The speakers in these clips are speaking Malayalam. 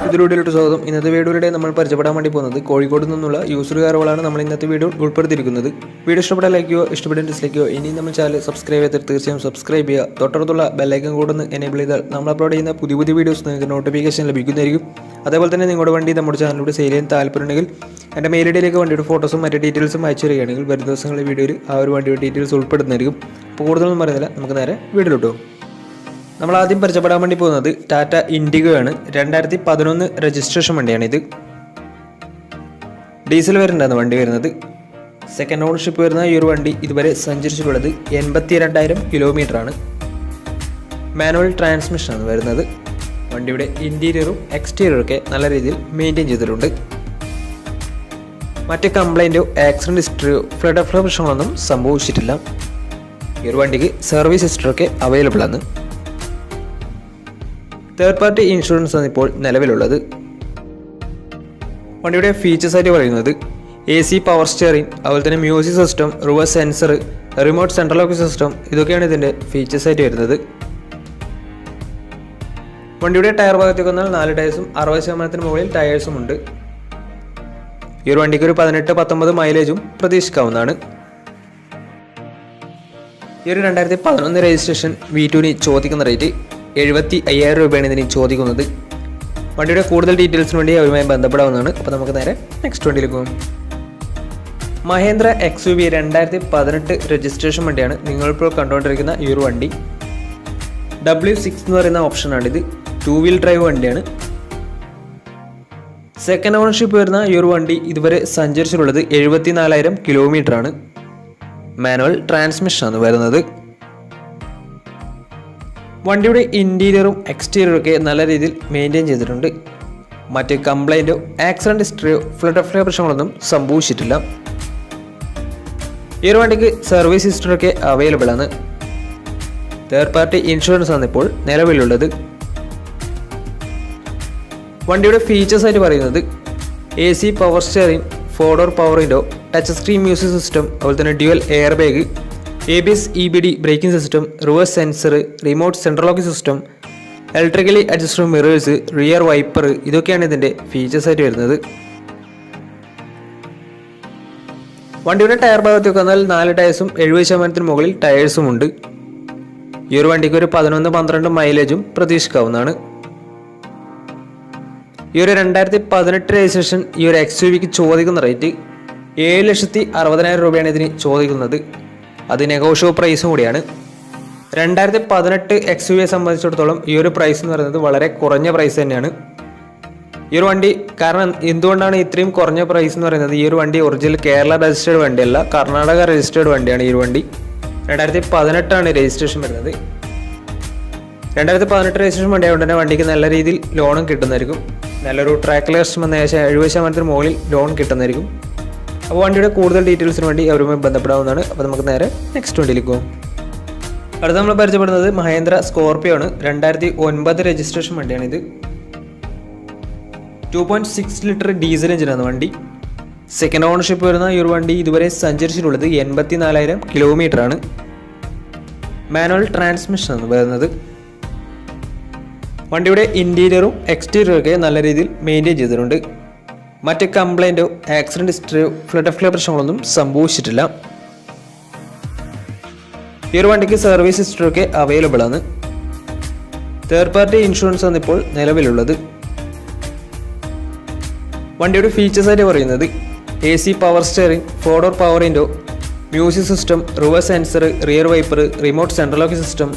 ഇതിലൂടെയുള്ള സ്വാഗതം. ഇന്നത്തെ വീഡിയോയിലൂടെ നമ്മൾ പരിചയപ്പെടാൻ വേണ്ടി പോകുന്നത് കോഴിക്കോട് നിന്നുള്ള യൂസർ കാറുകളാണ് നമ്മൾ ഇന്നത്തെ വീഡിയോ ഉൾപ്പെടുത്തിയിരിക്കുന്നത്. വീഡിയോ ഇഷ്ടപ്പെട്ടാൽ ലൈക്ക് ചെയ്യുക, ഇഷ്ടപ്പെട്ടാൽ ഡിസ്ലൈക്ക് ചെയ്യുക. ഇനി നമ്മൾ ചാനൽ സബ്സ്ക്രൈബ് ചെയ്തിട്ട് തീർച്ചയായും സബ്സ്ക്രൈബ് ചെയ്യുക. തൊട്ടടുത്തുള്ള ബെല്ലൈക്കൺ കൂടെ ഒന്ന് എനേബിൾ ചെയ്താൽ നമ്മൾ അപ്ലോഡ് ചെയ്യുന്ന പുതിയ വീഡിയോസ് നിങ്ങൾക്ക് നോട്ടിഫിക്കേഷൻ ലഭിക്കുന്നതായിരിക്കും. അതേപോലെ തന്നെ നിങ്ങളുടെ വണ്ടി നമ്മുടെ ചാനലിലൂടെ സെയിൽ ചെയ്യാൻ താല്പര്യമുണ്ടെങ്കിൽ എൻ്റെ മെയിൽ ഐഡിയിലേക്ക് വണ്ടിയുടെ ഫോട്ടോസും മറ്റു ഡീറ്റെയിൽസും അയച്ചു തരികയാണെങ്കിൽ വരും ദിവസങ്ങളിലെ വീഡിയോയിൽ ആ ഒരു വണ്ടിയുടെ ഡീറ്റെയിൽസ് ഉൾപ്പെടുന്നതായിരിക്കും. അപ്പോൾ കൂടുതലൊന്നും പറയുന്നില്ല, നമുക്ക് നേരെ വീഡിയോയിലോട്ടോ. നമ്മൾ ആദ്യം പരിചയപ്പെടാൻ വേണ്ടി പോകുന്നത് ടാറ്റ ഇൻഡിഗോ ആണ്. 2011 രജിസ്ട്രേഷൻ വണ്ടിയാണിത്. ഡീസൽ വേരിയൻ്റാണ് വണ്ടി വരുന്നത്. സെക്കൻഡ് ഓണർഷിപ്പ് വരുന്ന ഈ ഒരു വണ്ടി ഇതുവരെ സഞ്ചരിച്ചിട്ടുള്ളത് 82,000 കിലോമീറ്ററാണ്. മാനുവൽ ട്രാൻസ്മിഷനാണ് വരുന്നത്. വണ്ടിയുടെ ഇൻറ്റീരിയറും എക്സ്റ്റീരിയറും ഒക്കെ നല്ല രീതിയിൽ മെയിൻറ്റെയിൻ ചെയ്തിട്ടുണ്ട്. മറ്റ് കംപ്ലൈൻറ്റോ ആക്സിഡൻറ്റ് ഹിസ്റ്ററിയോ ഫ്ലഡ് പ്രശ്നങ്ങളൊന്നും സംഭവിച്ചിട്ടില്ല. ഈ ഒരു വണ്ടിക്ക് സർവീസ് ഹിസ്റ്ററൊക്കെ അവൈലബിൾ ആണ്. തേർഡ് പാർട്ടി ഇൻഷുറൻസ് ആണ് ഇപ്പോൾ നിലവിലുള്ളത്. വണ്ടിയുടെ ഫീച്ചേഴ്സ് ആയിട്ട് പറയുന്നത് AC പവർ സ്റ്റിയറിംഗ്, അതുപോലെ തന്നെ music system, reverse sensor, remote central lock system, ഇതൊക്കെയാണ് ഇതിൻ്റെ ഫീച്ചേഴ്സ് ആയിട്ട് വരുന്നത്. വണ്ടിയുടെ ടയർ ഭാഗത്തേക്ക് വന്നാൽ 4 ടയേഴ്സും 60% മുകളിൽ ടയേഴ്സും ഉണ്ട്. ഈ ഒരു വണ്ടിക്ക് ഒരു 18-19 മൈലേജും പ്രതീക്ഷിക്കാവുന്നതാണ്. ഈ ഒരു 2011 രജിസ്ട്രേഷൻ V2 ചോദിക്കുന്ന റേറ്റ് 75,000 രൂപയാണ് ഇതിന് ചോദിക്കുന്നത്. വണ്ടിയുടെ കൂടുതൽ ഡീറ്റെയിൽസിന് വേണ്ടി അവരുമായി ബന്ധപ്പെടാവുന്നതാണ്. അപ്പോൾ നമുക്ക് നേരെ നെക്സ്റ്റ് വണ്ടിയിലേക്ക് പോകും. മഹേന്ദ്ര XUV 2018 രജിസ്ട്രേഷൻ വണ്ടിയാണ് നിങ്ങളിപ്പോൾ കണ്ടുകൊണ്ടിരിക്കുന്ന ഈ ഒരു വണ്ടി. W6 എന്ന് പറയുന്ന ഓപ്ഷനാണിത്. 2 വീൽ ഡ്രൈവ് വണ്ടിയാണ്. സെക്കൻഡ് ഓണർഷിപ്പ് വരുന്ന ഈ ഒരു വണ്ടി ഇതുവരെ സഞ്ചരിച്ചിട്ടുള്ളത് 74,000 കിലോമീറ്ററാണ്. മാനുവൽ ട്രാൻസ്മിഷനാണ് വരുന്നത്. വണ്ടിയുടെ ഇൻറ്റീരിയറും എക്സ്റ്റീരിയറും ഒക്കെ നല്ല രീതിയിൽ മെയിൻറ്റെയിൻ ചെയ്തിട്ടുണ്ട്. മറ്റ് കംപ്ലൈൻറ്റോ ആക്സിഡൻറ്റ് ഹിസ്റ്ററിയോ ഫ്ലഡ് പ്രശ്നങ്ങളൊന്നും സംഭവിച്ചിട്ടില്ല. ഈ ഒരു വണ്ടിക്ക് സർവീസ് ഹിസ്റ്ററിയൊക്കെ അവൈലബിൾ ആണ്. തേർഡ് പാർട്ടി ഇൻഷുറൻസ് ആണ് ഇപ്പോൾ നിലവിലുള്ളത്. വണ്ടിയുടെ ഫീച്ചേഴ്സ് ആയിട്ട് പറയുന്നത് AC power steering, 4-door power window, touch screen music system, അതുപോലെ തന്നെ dual air bag, ABS EBD braking system, reverse sensor, remote central lock system, electrically adjustable mirrors, rear wiper, ഇതൊക്കെയാണ് ഇതിൻ്റെ ഫീച്ചേഴ്സ് ആയിട്ട് വരുന്നത്. വണ്ടിയുടെ ടയർ ഭാഗത്തേക്ക് വന്നാൽ 4 ടയേഴ്സും 70% മുകളിൽ ടയേഴ്സും ഉണ്ട്. ഈ ഒരു വണ്ടിക്ക് ഒരു 11-12 മൈലേജും പ്രതീക്ഷിക്കാവുന്നതാണ്. ഈ ഒരു 2018 രജിസ്ട്രേഷൻ ഈ ഒരു XUVക്ക് ചോദിക്കുന്ന റേറ്റ് 7,60,000 രൂപയാണ് ഇതിന് ചോദിക്കുന്നത്. അത് നെഗോഷ്യബിൾ പ്രൈസും കൂടിയാണ്. 2018 XUVയെ സംബന്ധിച്ചിടത്തോളം ഈ ഒരു പ്രൈസ് എന്ന് പറയുന്നത് വളരെ കുറഞ്ഞ പ്രൈസ് തന്നെയാണ്. ഈ ഒരു വണ്ടി കാരണം എന്തുകൊണ്ടാണ് ഇത്രയും കുറഞ്ഞ പ്രൈസ് എന്ന് പറയുന്നത്, ഈ ഒരു വണ്ടി ഒറിജിനൽ കേരള രജിസ്റ്റേർഡ് വണ്ടിയല്ല, കർണാടക രജിസ്റ്റേർഡ് വണ്ടിയാണ്. ഈ ഒരു വണ്ടി 2018 രജിസ്ട്രേഷൻ വരുന്നത്. 2018 രജിസ്ട്രേഷൻ വണ്ടി ആയതുകൊണ്ട് തന്നെ വണ്ടിക്ക് നല്ല രീതിയിൽ ലോണും കിട്ടുന്നതായിരിക്കും. നല്ലൊരു ട്രാക്ക് ലൈസൻസ് വന്ന ഏകദേശം 70% മുകളിൽ ലോൺ കിട്ടുന്നതായിരിക്കും. അപ്പോൾ വണ്ടിയുടെ കൂടുതൽ ഡീറ്റെയിൽസിന് വേണ്ടി അവരുമായി ബന്ധപ്പെടാവുന്നതാണ്. അപ്പോൾ നമുക്ക് നേരെ നെക്സ്റ്റ് വണ്ടിയിലേക്ക് പോകും. അടുത്ത നമ്മൾ പരിചയപ്പെടുന്നത് മഹേന്ദ്ര സ്കോർപിയോ ആണ്. 2009 രജിസ്ട്രേഷൻ വണ്ടിയാണിത്. 2.6 ലിറ്റർ ഡീസൽ എഞ്ചിനാണ് വണ്ടി. സെക്കൻഡ് ഓണർഷിപ്പ് വരുന്ന ഈ ഒരു വണ്ടി ഇതുവരെ സഞ്ചരിച്ചിട്ടുള്ളത് 84,000 കിലോമീറ്ററാണ്. മാനുവൽ ട്രാൻസ്മിഷനാണ് വരുന്നത്. വണ്ടിയുടെ ഇൻറ്റീരിയറും എക്സ്റ്റീരിയറും ഒക്കെ നല്ല രീതിയിൽ മെയിൻറ്റെയിൻ ചെയ്തിട്ടുണ്ട്. മറ്റ് കംപ്ലൈൻറ്റോ ആക്സിഡൻറ്റ് ഹിസ്റ്ററിയോ ഫ്ലഡ് പ്രശ്നങ്ങളൊന്നും സംഭവിച്ചിട്ടില്ല. ഈ ഒരു വണ്ടിക്ക് സർവീസ് ഹിസ്റ്ററിയൊക്കെ അവൈലബിൾ ആണ്. തേർഡ് പാർട്ടി ഇൻഷുറൻസ് ആണ് ഇപ്പോൾ നിലവിലുള്ളത്. വണ്ടിയുടെ ഫീച്ചേഴ്സ് ആയിട്ട് പറയുന്നത് AC power steering, 4-door power window, music system, reverse sensor, rear wiper, remote central lock system,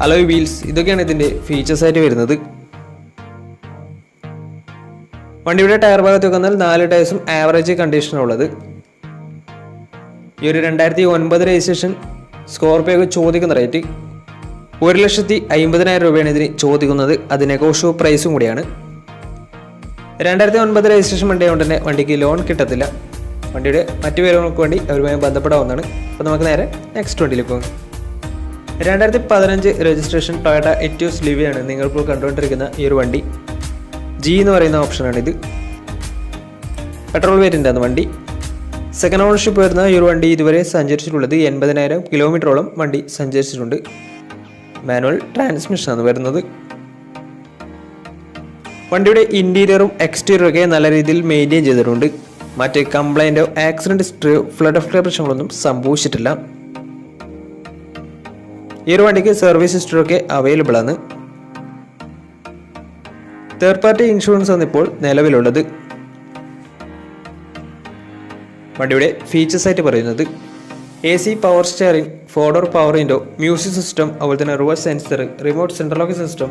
alloy wheels, ഇതൊക്കെയാണ് ഇതിൻ്റെ ഫീച്ചേഴ്സ് ആയിട്ട് വരുന്നത്. വണ്ടിയുടെ ടയർ ഭാഗത്തേക്ക് വന്നാൽ 4 ടയേഴ്സും ആവറേജ് കണ്ടീഷനുള്ളത്. ഈ ഒരു 2009 രജിസ്ട്രേഷൻ സ്കോർപിയോക്ക് ചോദിക്കുന്ന റേറ്റ് 1,50,000 രൂപയാണ് ഇതിന് ചോദിക്കുന്നത്. അത് നെഗോഷ്യബിൾ പ്രൈസും കൂടിയാണ്. 2009 രജിസ്ട്രേഷൻ വണ്ടി ആയതുകൊണ്ട് തന്നെ വണ്ടിക്ക് ലോൺ കിട്ടത്തില്ല. വണ്ടിയുടെ മറ്റു വിവരങ്ങൾക്ക് വേണ്ടി അവരുമായി ബന്ധപ്പെടാവുന്നതാണ്. അപ്പോൾ നമുക്ക് നേരെ നെക്സ്റ്റ് വണ്ടിയിലേക്ക് പോകും. 2015 രജിസ്ട്രേഷൻ ടൊയോട്ട എറ്റിയോസ് ലിവിയാണ് നിങ്ങളിപ്പോൾ കണ്ടുകൊണ്ടിരിക്കുന്ന ഈ ഒരു വണ്ടി. G എന്ന് പറയുന്ന ഓപ്ഷനാണിത്. പെട്രോൾ വേരിയൻ്റാണ് വണ്ടി. സെക്കൻഡ് ഓണർഷിപ്പ് വരുന്ന ഈ ഒരു വണ്ടി ഇതുവരെ സഞ്ചരിച്ചിട്ടുള്ളത് 80,000 കിലോമീറ്ററോളം വണ്ടി സഞ്ചരിച്ചിട്ടുണ്ട്. മാനുവൽ ട്രാൻസ്മിഷനാണ് വരുന്നത്. വണ്ടിയുടെ ഇൻറ്റീരിയറും എക്സ്റ്റീരിയറും ഒക്കെ നല്ല രീതിയിൽ മെയിൻറ്റെയിൻ ചെയ്തിട്ടുണ്ട്. മറ്റ് കംപ്ലൈൻറ്റോ ആക്സിഡൻറ്റ് ഹിസ്റ്ററിയോ ഫ്ലഡ് ഓഫ് പ്രശ്നങ്ങളൊന്നും സംഭവിച്ചിട്ടില്ല. ഈ ഒരു വണ്ടിക്ക് സർവീസ് ഹിസ്റ്ററിയൊക്കെ അവൈലബിൾ ആണ്. തേർഡ് പാർട്ടി ഇൻഷുറൻസ് ആണ് ഇപ്പോൾ നിലവിലുള്ളത്. വണ്ടിയുടെ ഫീച്ചേഴ്സ് ആയിട്ട് പറയുന്നത് AC power steering, 4-door power window, music system, അതുപോലെ തന്നെ reverse sensor, remote central lock system,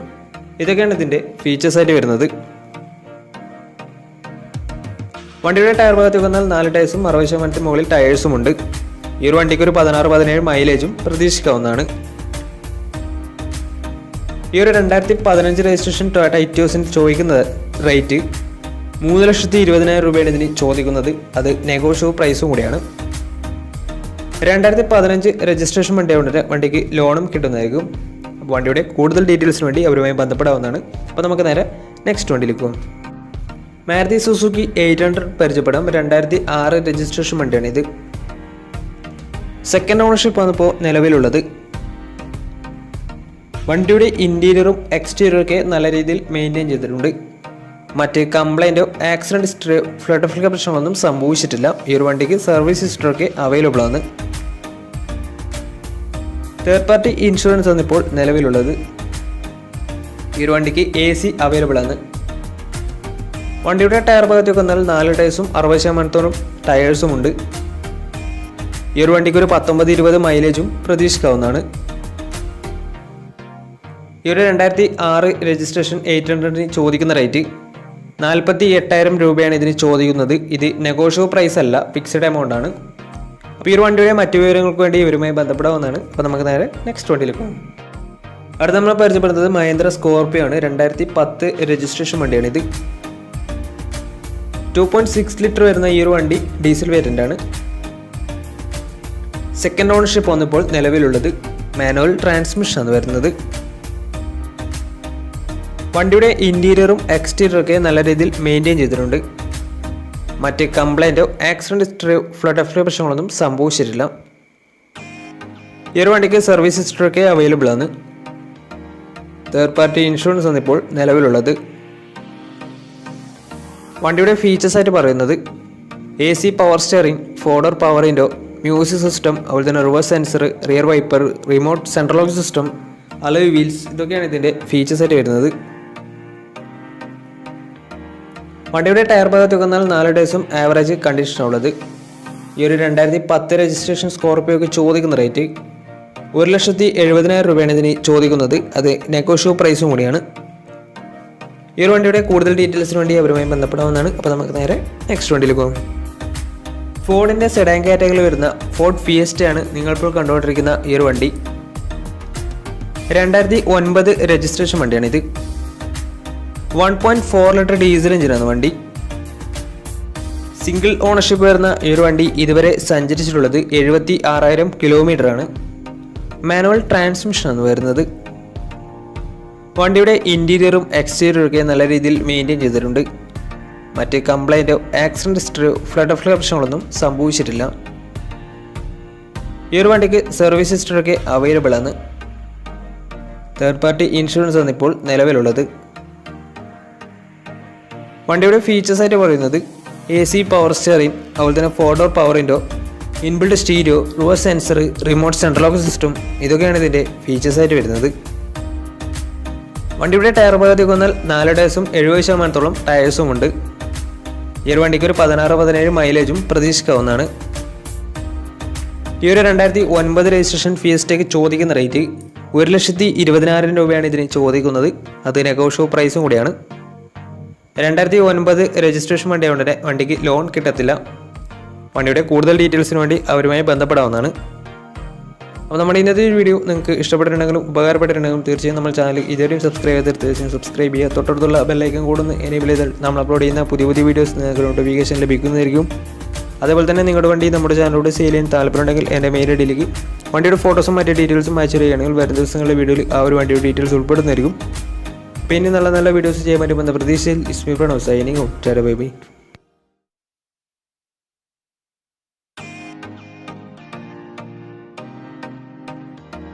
ഇതൊക്കെയാണ് ഇതിൻ്റെ ഫീച്ചേഴ്സ് ആയിട്ട് വരുന്നത്. വണ്ടിയുടെ ടയർ ഭാഗത്തേക്ക് വന്നാൽ 4 ടയർസും 60% മുകളിൽ ടയേഴ്സും ഉണ്ട്. ഈ ഒരു വണ്ടിക്ക് ഒരു 16-17 മൈലേജും പ്രതീക്ഷിക്കാവുന്നതാണ്. ഈ ഒരു 2015 രജിസ്ട്രേഷൻ ടൊയോട്ട ഇറ്റിയോസിന് ചോദിക്കുന്ന റേറ്റ് 3,20,000 രൂപയാണ് ഇതിന് ചോദിക്കുന്നത്. അത് നെഗോഷ്യബിൾ പ്രൈസും കൂടിയാണ്. 2015 രജിസ്ട്രേഷൻ വണ്ടിയായതുകൊണ്ട് വണ്ടിക്ക് ലോണും കിട്ടുന്നതായിരിക്കും. അപ്പോൾ വണ്ടിയുടെ കൂടുതൽ ഡീറ്റെയിൽസിന് വേണ്ടി അവരുമായി ബന്ധപ്പെടാവുന്നതാണ്. അപ്പോൾ നമുക്ക് നേരെ നെക്സ്റ്റ് വണ്ടിയിലേക്ക് പോകാം. മാരുതി സുസുക്കി 800 പരിചയപ്പെടാം. 2006 രജിസ്ട്രേഷൻ വണ്ടിയാണിത്. സെക്കൻഡ് ഓണർഷിപ്പ് ആണ് ഇപ്പോൾ നിലവിലുള്ളത്. വണ്ടിയുടെ ഇൻറ്റീരിയറും എക്സ്റ്റീരിയറും ഒക്കെ നല്ല രീതിയിൽ മെയിൻറ്റെയിൻ ചെയ്തിട്ടുണ്ട്. മറ്റ് കംപ്ലൈൻറ്റോ ആക്സിഡൻറ്റ് ഹിസ്റ്ററിയോ ഫ്ലഡ് ഓഫ് പ്രശ്നങ്ങളൊന്നും സംഭവിച്ചിട്ടില്ല. ഈ ഒരു വണ്ടിക്ക് സർവീസ് ഹിസ്റ്ററിയൊക്കെ അവൈലബിൾ ആണ്. തേർഡ് പാർട്ടി ഇൻഷുറൻസ് ആണ് ഇപ്പോൾ നിലവിലുള്ളത്. ഈ ഒരു വണ്ടിക്ക് AC അവൈലബിൾ ആണ്. വണ്ടിയുടെ ടയർ ഭാഗത്തേക്ക് വന്നാൽ 4 ടയർസും 60% ടയേഴ്സും ഉണ്ട്. ഈ ഒരു വണ്ടിക്ക് ഒരു 19-20 മൈലേജും പ്രതീക്ഷിക്കാവുന്നതാണ്. ഈ ഒരു 2006 രജിസ്ട്രേഷൻ 800 ചോദിക്കുന്ന റേറ്റ് 48,000 രൂപയാണ് ഇതിന് ചോദിക്കുന്നത്. ഇത് നെഗോഷ്യബിൾ പ്രൈസ് അല്ല, ഫിക്സഡ് എമൗണ്ട് ആണ്. അപ്പോൾ ഈ ഒരു വണ്ടിയുടെ മറ്റു വിവരങ്ങൾക്ക് വേണ്ടി ഇവരുമായി ബന്ധപ്പെടാവുന്നതാണ്. അപ്പോൾ നമുക്ക് നേരെ നെക്സ്റ്റ് വണ്ടിയിലേക്ക് പോകും. അടുത്ത നമ്മൾ പരിചയപ്പെടുന്നത് മഹേന്ദ്ര സ്കോർപിയോ ആണ്. 2010 രജിസ്ട്രേഷൻ വണ്ടിയാണിത്. 2.6 ലിറ്റർ വരുന്ന ഈ ഒരു വണ്ടി ഡീസൽ വേരിയൻ്റ് ആണ്. സെക്കൻഡ് ഓണർഷിപ്പ് വന്നപ്പോൾ നിലവിലുള്ളത്. മാനുവൽ ട്രാൻസ്മിഷൻ ആണ് വരുന്നത്. വണ്ടിയുടെ ഇൻറ്റീരിയറും എക്സ്റ്റീരിയറും ഒക്കെ നല്ല രീതിയിൽ മെയിൻറ്റെയിൻ ചെയ്തിട്ടുണ്ട്. മറ്റ് കംപ്ലൈൻറ്റോ ആക്സിഡൻറ്റ് ഹിസ്റ്ററിയോ ഫ്ലഡ് ഓഫ് പ്രശ്നങ്ങളൊന്നും സംഭവിച്ചിട്ടില്ല. ഈ ഒരു വണ്ടിക്ക് സർവീസ് ഹിസ്റ്ററിയൊക്കെ അവൈലബിൾ ആണ്. തേർഡ് പാർട്ടി ഇൻഷുറൻസ് ആണ് ഇപ്പോൾ നിലവിലുള്ളത്. വണ്ടിയുടെ ഫീച്ചേഴ്സ് ആയിട്ട് പറയുന്നത് AC power steering, 4-door power window, music system, അതുപോലെ തന്നെ reverse sensor, rear wiper, remote central lock system, alloy wheels, ഇതൊക്കെയാണ് ഇതിൻ്റെ ഫീച്ചേഴ്സ് ആയിട്ട് വരുന്നത്. വണ്ടിയുടെ ടയർ ഭാഗത്തേക്ക് വന്നാൽ 4 ടയർസും ആവറേജ് കണ്ടീഷനാണുള്ളത്. ഈ ഒരു 2010 രജിസ്ട്രേഷൻ സ്കോർപിയോക്ക് ചോദിക്കുന്ന റേറ്റ് 1,70,000 രൂപയാണ് ഇതിന് ചോദിക്കുന്നത്. അത് നെഗോഷ്യബിൾ പ്രൈസും കൂടിയാണ്. ഈ ഒരു വണ്ടിയുടെ കൂടുതൽ ഡീറ്റെയിൽസിന് വേണ്ടി അവരുമായി ബന്ധപ്പെടാവുന്നതാണ്. അപ്പോൾ നമുക്ക് നേരെ നെക്സ്റ്റ് വണ്ടിയിലേക്ക് പോകും. ഫോർഡിൻ്റെ സെഡാൻ കാറ്റഗറിയിൽ വരുന്ന ഫോർഡ് ഫിയസ്റ്റയാണ് നിങ്ങളിപ്പോൾ കണ്ടുകൊണ്ടിരിക്കുന്ന ഈ ഒരു വണ്ടി. 2009 രജിസ്ട്രേഷൻ വണ്ടിയാണിത്. 1.4 ലിറ്റർ ഡീസൽ എഞ്ചിനാണ് വണ്ടി. സിംഗിൾ ഓണർഷിപ്പ് വരുന്ന ഈ ഒരു വണ്ടി ഇതുവരെ സഞ്ചരിച്ചിട്ടുള്ളത് 76,000 കിലോമീറ്റർ ആണ്. മാനുവൽ ട്രാൻസ്മിഷനാണ് വരുന്നത്. വണ്ടിയുടെ ഇൻറ്റീരിയറും എക്സ്റ്റീരിയറും ഒക്കെ നല്ല രീതിയിൽ മെയിൻറ്റെയിൻ ചെയ്തിട്ടുണ്ട്. മറ്റ് കംപ്ലൈൻറ്റോ ആക്സിഡൻറ്റ് ഹിസ്റ്ററിയോ ഫ്ലഡ് ഓഫ് പ്രശ്നങ്ങളൊന്നും സംഭവിച്ചിട്ടില്ല. ഈ ഒരു വണ്ടിക്ക് സർവീസ് ഹിസ്റ്ററിയൊക്കെ അവൈലബിൾ ആണ്. തേർഡ് പാർട്ടി ഇൻഷുറൻസ് ആണ് ഇപ്പോൾ നിലവിലുള്ളത്. വണ്ടിയുടെ ഫീച്ചേഴ്സ് ആയിട്ട് പറയുന്നത് AC പവർ സ്റ്റിയറിംഗ്, അതുപോലെ തന്നെ 4-door power window, inbuilt stereo, reverse sensor, remote central lock system, ഇതൊക്കെയാണ് ഇതിൻ്റെ ഫീച്ചേഴ്സ് ആയിട്ട് വരുന്നത്. വണ്ടിയുടെ ടയർ ഭാഗത്തേക്ക് വന്നാൽ 4 ടയർസും 70% ടയേഴ്സും ഉണ്ട്. ഈ ഒരു വണ്ടിക്ക് ഒരു 16-17 മൈലേജും പ്രതീക്ഷിക്കാവുന്നതാണ്. ഈ ഒരു 2009 രജിസ്ട്രേഷൻ ഫിയസ്റ്റയ്ക്ക് ചോദിക്കുന്ന റേറ്റ് 1,20,000 രൂപയാണ് ഇതിന് ചോദിക്കുന്നത്. അത് നെഗോഷ്യബിൾ പ്രൈസും കൂടിയാണ്. 2009 രജിസ്ട്രേഷൻ വണ്ടിയായതുകൊണ്ട് വണ്ടിക്ക് ലോൺ കിട്ടത്തില്ല. വണ്ടിയുടെ കൂടുതൽ ഡീറ്റെയിൽസിന് വേണ്ടി അവരുമായി ബന്ധപ്പെടാവുന്നതാണ്. അപ്പോൾ നമ്മുടെ ഇന്നത്തെ വീഡിയോ നിങ്ങൾക്ക് ഇഷ്ടപ്പെട്ടിട്ടുണ്ടെങ്കിലും ഉപകാരപ്പെട്ടിട്ടുണ്ടെങ്കിലും തീർച്ചയായും നമ്മൾ ചാനൽ ഇതുവരെയും സബ്സ്ക്രൈബ് ചെയ്ത് തീർച്ചയായും സബ്സ്ക്രൈബ് ചെയ്യുക. തൊട്ടടുത്തുള്ള ബെല്ലൈക്കൺ കൂടുന്ന എനേബിൾ ചെയ്താൽ നമ്മൾ അപ്ലോഡ് ചെയ്യുന്ന പുതിയ വീഡിയോസ് നിങ്ങൾക്ക് നോട്ടിഫിക്കേഷൻ ലഭിക്കുന്നതായിരിക്കും. അതേപോലെ തന്നെ നിങ്ങളുടെ വണ്ടി നമ്മുടെ ചാനലിലൂടെ സെയിൽ ചെയ്യാൻ താല്പര്യമുണ്ടെങ്കിൽ എൻ്റെ മെയിൽ ഐഡിയിലേക്ക് വണ്ടിയുടെ ഫോട്ടോസും മറ്റു ഡീറ്റെയിൽസും അയച്ചു തരികയാണെങ്കിൽ വരും ദിവസങ്ങളിലെ വീഡിയോയിൽ ആ ഒരു വണ്ടിയുടെ ഡീറ്റെയിൽസ് ഉൾപ്പെടുന്നതായിരിക്കും. പിന്നെ നല്ല വീഡിയോസ് ചെയ്യാൻ പറ്റുമെന്ന പ്രതീക്ഷയിൽ it's me Pranav signing out. Bye by.